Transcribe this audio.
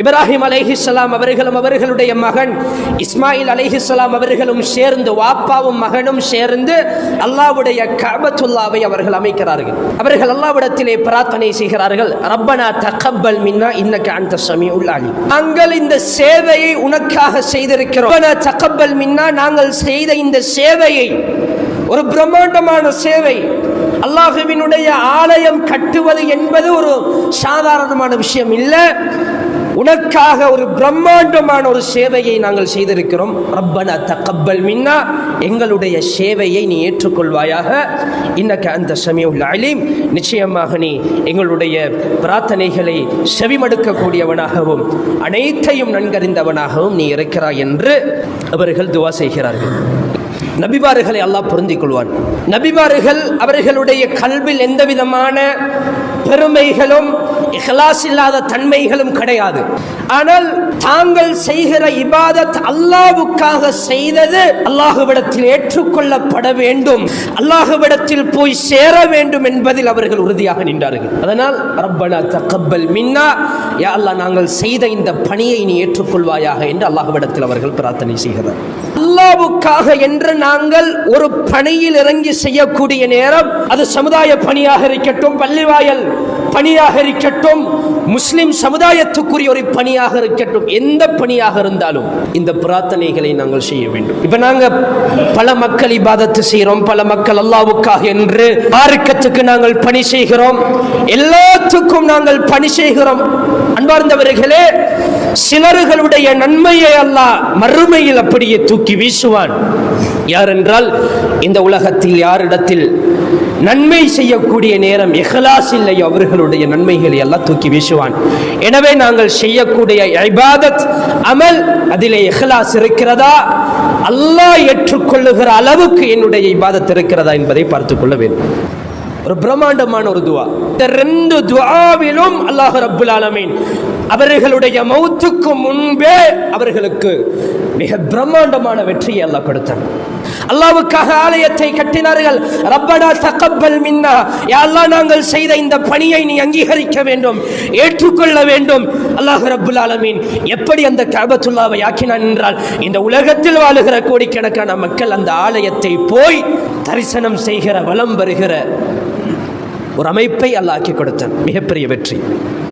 இப்ராஹிம் அலைஹிஸ்ஸலாம் அவர்களும் அவர்களுடைய மகன் இஸ்மாயில் அலைஹிஸ்ஸலாம் அவர்களும் சேர்ந்து, வாப்பாவும் மகனும் சேர்ந்து அல்லாஹ்வுடைய கஅபத்துல்லாவை அவர்கள் அமைக்கிறார்கள். அவர்கள் அல்லாஹ்விடத்திலே பிரார்த்தனை செய்கிறார்கள், ரப்பனா தகப்பல் மின்னா இன்னக அன்த ஸமீஉல் அலீம். நாங்கள் இந்த சேவையை உனக்காக செய்திருக்கிறோம். ரப்பனா தகப்பல் மின்னா, நாங்கள் செய்த இந்த சேவையை, ஒரு பிரம்மாண்டமான சேவை, அல்லாஹ்வினுடைய ஆலயம் கட்டுவது என்பது ஒரு சாதாரணமான விஷயம் இல்லை. உனக்காக ஒரு பிரம்மாண்டமான ஒரு சேவையை நாங்கள் செய்திருக்கிறோம். ரப்பனா தகப்பல் மின்னா, எங்களுடைய சேவையை நீ ஏற்றுக்கொள்வாயாக. இன்னக அன்த ஸமீஉல் அலீம், நிச்சயமாக நீ எங்களுடைய பிரார்த்தனைகளை செவிமடுக்கக்கூடியவனாகவும் அனைத்தையும் நன்கறிந்தவனாகவும் நீ இருக்கிறாய் என்று அவர்கள் துஆ செய்கிறார்கள். நபிமார்களை அல்லாஹ் பொருந்திக் கொள்வான். நபிமார்கள் அவர்களுடைய கல்வில் எந்த விதமான பெருமைகளும் இஹ்லாஸ் இல்லாத தன்மைகளும் கிடையாது. ஆனால் தாங்கள் செய்கிற இபாதத் அல்லாஹ்வுக்காக செய்தது அல்லாஹ்விடத்தில் ஏற்றுக்கொள்ளப்பட வேண்டும், அல்லாஹ்விடத்தில் போய் சேர வேண்டும் என்பதில் அவர்கள் உறுதியாக நின்றார்கள். அதனால் ரப்பனா தகப்பல் மின்னா, யா அல்லாஹ் நாங்கள் செய்த இந்த பணியை நீ ஏற்றுக்கொள்வாயாக என்று அல்லாஹ்விடத்தில் அவர்கள் பிரார்த்தனை செய்கிறார். அல்லாஹ்வுக்காக என்று நாங்கள் ஒரு பணியில் இறங்கி செய்யக்கூடிய நேரம், அது சமுதாய பணியாக இருக்கட்டும், பள்ளிவாயல் பணியாக இருக்கட்டும், முஸ்லிம் சமுதாயத்துக்குரிய ஒரு பணியாக இருக்கட்டும், எந்த பணியாக இருந்தாலும் இந்த பிரார்த்தனைகளை நாங்கள் செய்ய வேண்டும். இப்ப நாங்க பல மக்கள் இபாதத்து செய்கிறோம், பல மக்கள் அல்லாஹ்வுக்காக என்று மார்க்கத்துக்கு நாங்கள் பணி செய்கிறோம், எல்லாத்துக்கும் நாங்கள் பணி செய்கிறோம். அன்பார்ந்தவர்களே, சிலர்களுடைய நன்மையை அல்லாஹ் மறுமையில் அப்படியே தூக்கி வீசுவான். யாரென்றால், இந்த உலகத்தில் யாரிடத்தில் நன்மை செய்யக்கூடிய நேரம் இஹ்லாஸ் இல்லையோ அவர்களுடைய நன்மைகளை எல்லாம் தூக்கி வீசுவான். எனவே நாங்கள் செய்யக்கூடிய இபாதத் அமல், அதிலே இஹ்லாஸ் இருக்கிறதா, அல்லாஹ் ஏற்றுக்கொள்ளுகிற அளவுக்கு என்னுடைய இபாதத் இருக்கிறதா என்பதை பார்த்துக் கொள்ள வேண்டும். ஒரு பிரம்மாண்டமான ஒரு துஆ. இந்த ரெண்டு துஆவிலும் அல்லாஹ் ரப்புல் ஆலமீன் அவர்களுடைய மௌத்துக்கு முன்பே அவர்களுக்கு மிக பிரம்மாண்டமான வெற்றியை அல்லாஹ் கொடுத்தான். அல்லாஹ்வுக்காக ஆலயத்தை கட்டினார்கள். ரப்பனா தகப்பல் மின்னா, யா அல்லாஹ் நாங்கள் செய்த இந்த பணியை நீ அங்கீகரிக்க வேண்டும், ஏற்றுக்கொள்ள வேண்டும். அல்லாஹ் ரப்புல் ஆலமீன் எப்படி அந்த கஅபத்துல்லாவை ஆக்கினான் என்றால், இந்த உலகத்தில் வாழுகிற கோடிக்கணக்கான மக்கள் அந்த ஆலயத்தை போய் தரிசனம் செய்கிற, வலம் வருகிற ஒரு அமைப்பை அல்லாஹ் ஆக்கி கொடுத்தான். மிகப்பெரிய வெற்றி.